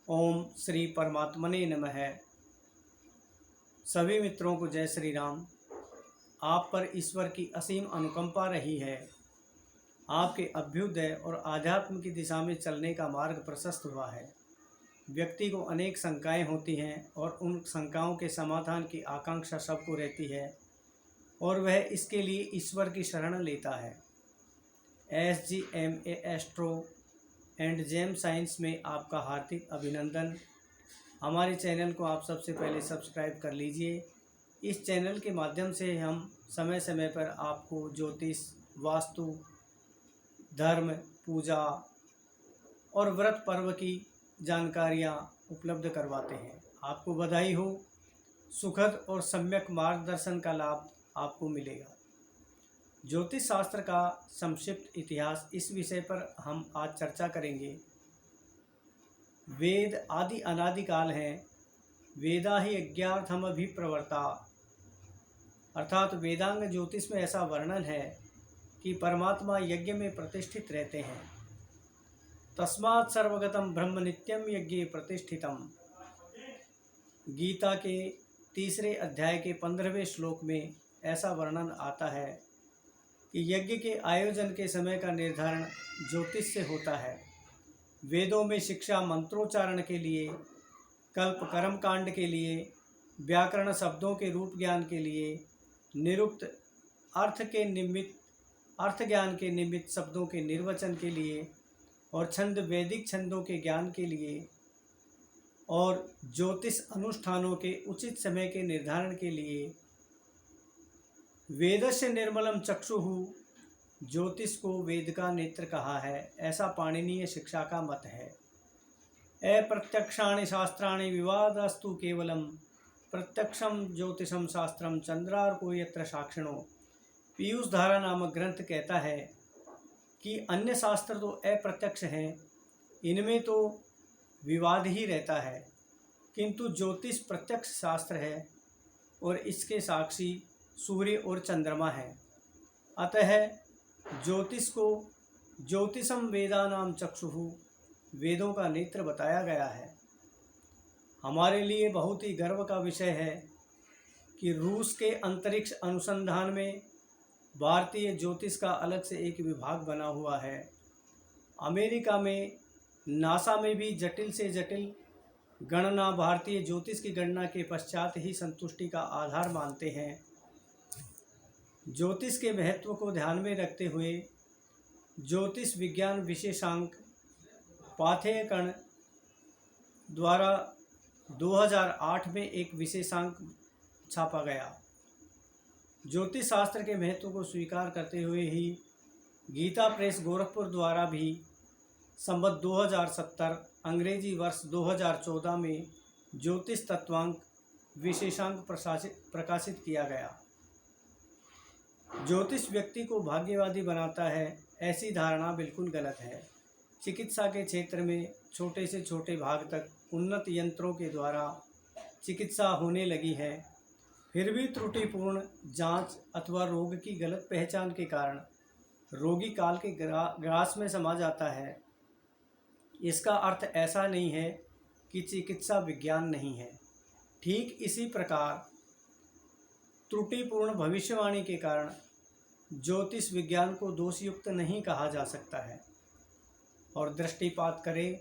ओम श्री परमात्मने नमः। सभी मित्रों को जय श्री राम। आप पर ईश्वर की असीम अनुकंपा रही है। आपके अभ्युदय और आध्यात्म की दिशा में चलने का मार्ग प्रशस्त हुआ है। व्यक्ति को अनेक शंकाएं होती हैं और उन शंकाओं के समाधान की आकांक्षा सबको रहती है और वह इसके लिए ईश्वर की शरण लेता है। SGMA astro and gem science में आपका हार्दिक अभिनंदन। हमारे चैनल को आप सबसे पहले सब्सक्राइब कर लीजिए। इस चैनल के माध्यम से हम समय समय पर आपको ज्योतिष, वास्तु, धर्म, पूजा और व्रत पर्व की जानकारियाँ उपलब्ध करवाते हैं। आपको बधाई हो। सुखद और सम्यक मार्गदर्शन का लाभ आपको मिलेगा। ज्योतिष शास्त्र का संक्षिप्त इतिहास, इस विषय पर हम आज चर्चा करेंगे। वेद आदि अनादि काल हैं। वेदा ही यज्ञार्थम अभिप्रवर्ता, अर्थात वेदांग ज्योतिष में ऐसा वर्णन है कि परमात्मा यज्ञ में प्रतिष्ठित रहते हैं। तस्मात् सर्वगतम ब्रह्म नित्यम यज्ञे प्रतिष्ठितम। गीता के 3 अध्याय के 15वें श्लोक में ऐसा वर्णन आता है कि यज्ञ के आयोजन के समय का निर्धारण ज्योतिष से होता है। वेदों में शिक्षा मंत्रोच्चारण के लिए, कल्प कर्म कांड के लिए, व्याकरण शब्दों के रूप ज्ञान के लिए, निरुक्त अर्थ ज्ञान के निमित्त शब्दों के निर्वचन के लिए और छंद वैदिक छंदों के ज्ञान के लिए और ज्योतिष अनुष्ठानों के उचित समय के निर्धारण के लिए वेदस्य निर्मलम चक्षुः, ज्योतिष को वेद का नेत्र कहा है, ऐसा पाणिनीय शिक्षा का मत है। अप्रत्यक्षाणि शास्त्राणि विवादास्तु केवलम प्रत्यक्षम ज्योतिषम शास्त्रम चंद्रार्को यत्र साक्षिणो। पीयूष धारा नामक ग्रंथ कहता है कि अन्य शास्त्र तो अप्रत्यक्ष हैं, इनमें तो विवाद ही रहता है, किंतु ज्योतिष प्रत्यक्ष शास्त्र है और इसके साक्षी सूर्य और चंद्रमा हैं। अतः ज्योतिष को ज्योतिषम वेदानाम चक्षुः, वेदों का नेत्र बताया गया है। हमारे लिए बहुत ही गर्व का विषय है कि रूस के अंतरिक्ष अनुसंधान में भारतीय ज्योतिष का अलग से एक विभाग बना हुआ है। अमेरिका में नासा में भी जटिल से जटिल गणना भारतीय ज्योतिष की गणना के पश्चात ही संतुष्टि का आधार मानते हैं। ज्योतिष के महत्व को ध्यान में रखते हुए ज्योतिष विज्ञान विशेषांक पाथेयकण द्वारा 2008 में एक विशेषांक छापा गया। ज्योतिष शास्त्र के महत्व को स्वीकार करते हुए ही गीता प्रेस गोरखपुर द्वारा भी संवत 2070 अंग्रेजी वर्ष 2014 में ज्योतिष तत्वांक विशेषांक प्रकाशित किया गया। ज्योतिष व्यक्ति को भाग्यवादी बनाता है, ऐसी धारणा बिल्कुल गलत है। चिकित्सा के क्षेत्र में छोटे से छोटे भाग तक उन्नत यंत्रों के द्वारा चिकित्सा होने लगी है, फिर भी त्रुटिपूर्ण जांच अथवा रोग की गलत पहचान के कारण रोगी काल के ग्रास में समा जाता है। इसका अर्थ ऐसा नहीं है कि चिकित्सा विज्ञान नहीं है। ठीक इसी प्रकार त्रुटिपूर्ण भविष्यवाणी के कारण ज्योतिष विज्ञान को दोषयुक्त नहीं कहा जा सकता है। और दृष्टिपात करें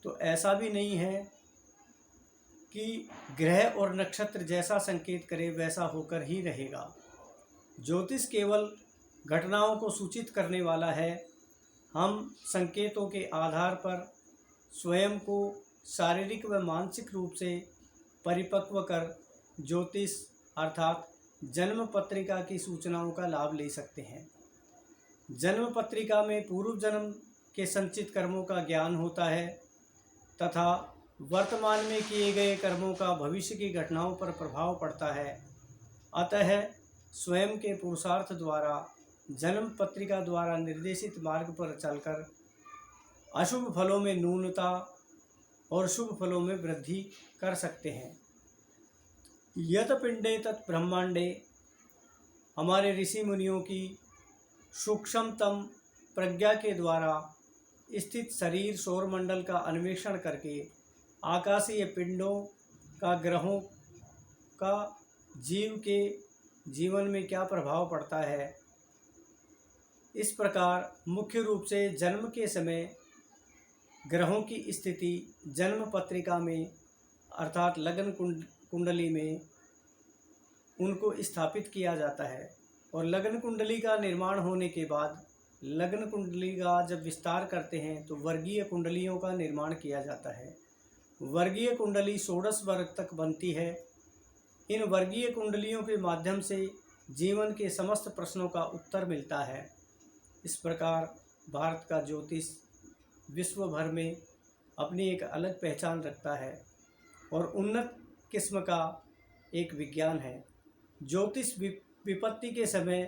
तो ऐसा भी नहीं है कि ग्रह और नक्षत्र जैसा संकेत करे वैसा होकर ही रहेगा। ज्योतिष केवल घटनाओं को सूचित करने वाला है। हम संकेतों के आधार पर स्वयं को शारीरिक व मानसिक रूप से परिपक्व कर ज्योतिष अर्थात जन्म पत्रिका की सूचनाओं का लाभ ले सकते हैं। जन्म पत्रिका में पूर्व जन्म के संचित कर्मों का ज्ञान होता है तथा वर्तमान में किए गए कर्मों का भविष्य की घटनाओं पर प्रभाव पड़ता है। अतः स्वयं के पुरुषार्थ द्वारा जन्म पत्रिका द्वारा निर्देशित मार्ग पर चलकर अशुभ फलों में न्यूनता और शुभ फलों में वृद्धि कर सकते हैं। यत पिंडे तत् ब्रह्मांडे, हमारे ऋषि मुनियों की सूक्ष्मतम प्रज्ञा के द्वारा स्थित शरीर सौरमंडल का अन्वेषण करके आकाशीय पिंडों का ग्रहों का जीव के जीवन में क्या प्रभाव पड़ता है। इस प्रकार मुख्य रूप से जन्म के समय ग्रहों की स्थिति जन्म पत्रिका में अर्थात लग्न कुंडली में उनको स्थापित किया जाता है और लग्न कुंडली का निर्माण होने के बाद लग्न कुंडली का जब विस्तार करते हैं तो वर्गीय कुंडलियों का निर्माण किया जाता है। वर्गीय कुंडली 16 वर्ग तक बनती है। इन वर्गीय कुंडलियों के माध्यम से जीवन के समस्त प्रश्नों का उत्तर मिलता है। इस प्रकार भारत का ज्योतिष विश्व भर में अपनी एक अलग पहचान रखता है और उन्नत किस्म का एक विज्ञान है। ज्योतिष विपत्ति के समय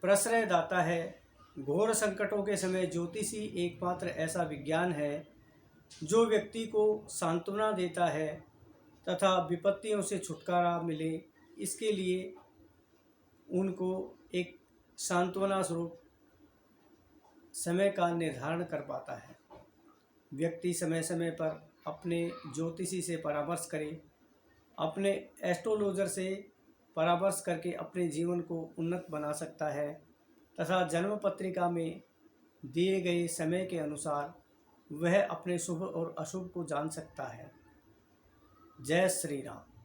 प्रश्रय दाता है। घोर संकटों के समय ज्योतिष ही एकमात्र ऐसा विज्ञान है जो व्यक्ति को सांत्वना देता है तथा विपत्तियों से छुटकारा मिले इसके लिए उनको एक सांत्वना स्वरूप समय का निर्धारण कर पाता है। व्यक्ति समय समय पर अपने ज्योतिषी से परामर्श करे, अपने एस्ट्रोलॉजर से परामर्श करके अपने जीवन को उन्नत बना सकता है तथा जन्म पत्रिका में दिए गए समय के अनुसार वह अपने शुभ और अशुभ को जान सकता है। जय श्री राम।